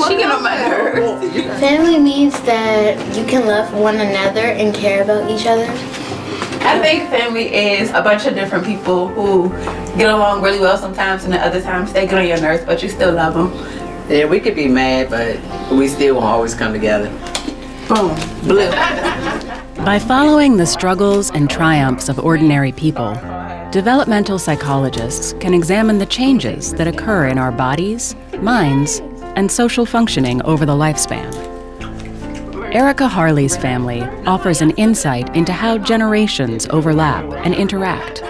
She get on my nerves. Family means that you can love one another and care about each other. I think family is a bunch of different people who get along really well sometimes, and then other times they get on your nerves, but you still love them. Yeah, we could be mad, but we still won't always come together. Boom. Blue. By following the struggles and triumphs of ordinary people, developmental psychologists can examine the changes that occur in our bodies, minds, and social functioning over the lifespan. Ericka Harley's family offers an insight into how generations overlap and interact.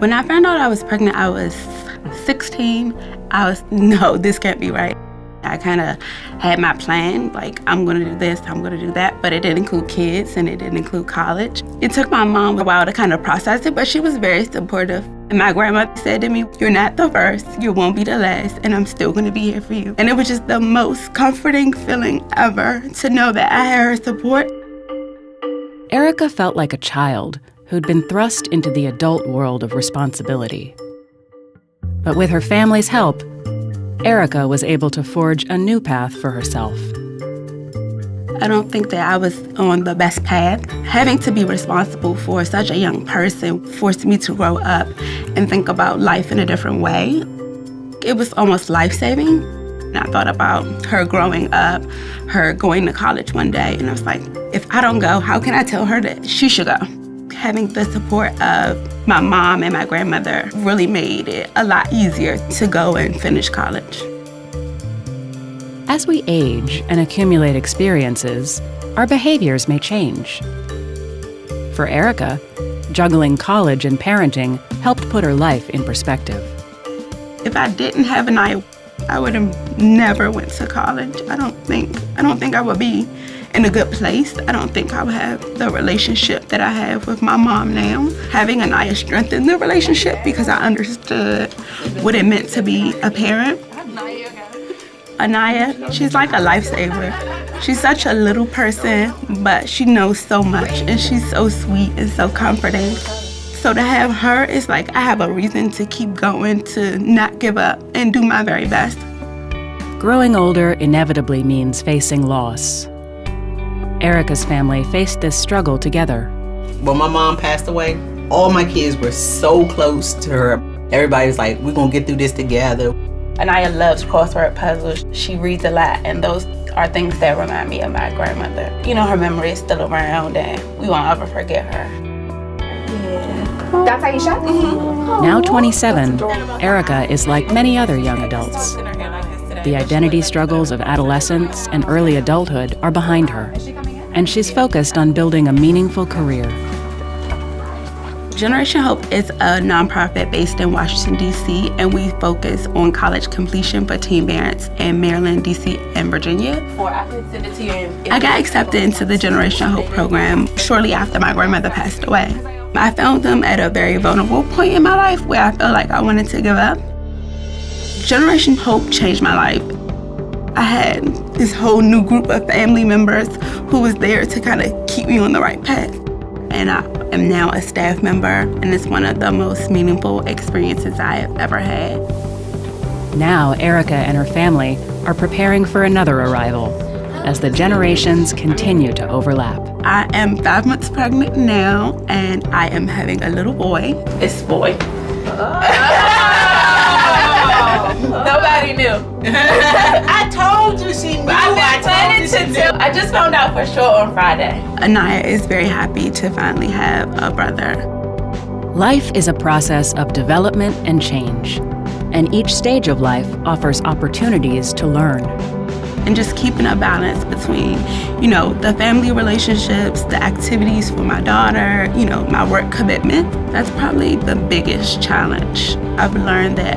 When I found out I was pregnant, I was 16. No, this can't be right. I kind of had my plan, like, I'm going to do this, I'm going to do that, but it didn't include kids and it didn't include college. It took my mom a while to kind of process it, but she was very supportive. And my grandmother said to me, "You're not the first, you won't be the last, and I'm still going to be here for you." And it was just the most comforting feeling ever to know that I had her support. Ericka felt like a child who'd been thrust into the adult world of responsibility. But with her family's help, Ericka was able to forge a new path for herself. I don't think that I was on the best path. Having to be responsible for such a young person forced me to grow up and think about life in a different way. It was almost life-saving. And I thought about her growing up, her going to college one day, and I was like, if I don't go, how can I tell her that she should go? Having the support of my mom and my grandmother really made it a lot easier to go and finish college. As we age and accumulate experiences, our behaviors may change. For Ericka, juggling college and parenting helped put her life in perspective. If I didn't have an eye, I would have never went to college. I don't think I would be in a good place. I don't think I would have the relationship that I have with my mom now. Having Anaya strengthened the relationship because I understood what it meant to be a parent. Anaya, she's like a lifesaver. She's such a little person, but she knows so much, and she's so sweet and so comforting. So to have her, it's like I have a reason to keep going, to not give up, and do my very best. Growing older inevitably means facing loss. Ericka's family faced this struggle together. When my mom passed away, all my kids were so close to her. Everybody was like, we're going to get through this together. Anaya loves crossword puzzles. She reads a lot, and those are things that remind me of my grandmother. You know, her memory is still around, and we won't ever forget her. Yeah. That's Aisha? Mm-hmm. Now 27, Ericka is like many other young adults. The identity struggles of adolescence and early adulthood are behind her, and she's focused on building a meaningful career. Generation Hope is a nonprofit based in Washington, D.C., and we focus on college completion for teen parents in Maryland, D.C., and Virginia. I got accepted into the Generation Hope program shortly after my grandmother passed away. I found them at a very vulnerable point in my life where I felt like I wanted to give up. Generation Hope changed my life. I had this whole new group of family members who was there to kind of keep me on the right path. And I am now a staff member, and it's one of the most meaningful experiences I have ever had. Now, Ericka and her family are preparing for another arrival as the generations continue to overlap. I am 5 months pregnant now, and I am having a little boy. It's boy. Nobody knew. I told you she knew. I just found out for sure on Friday. Anaya is very happy to finally have a brother. Life is a process of development and change, and each stage of life offers opportunities to learn. And just keeping a balance between, the family relationships, the activities for my daughter, my work commitment. That's probably the biggest challenge. I've learned that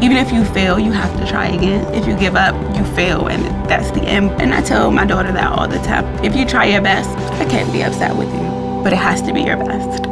even if you fail, you have to try again. If you give up, you fail, and that's the end. And I tell my daughter that all the time. If you try your best, I can't be upset with you, but it has to be your best.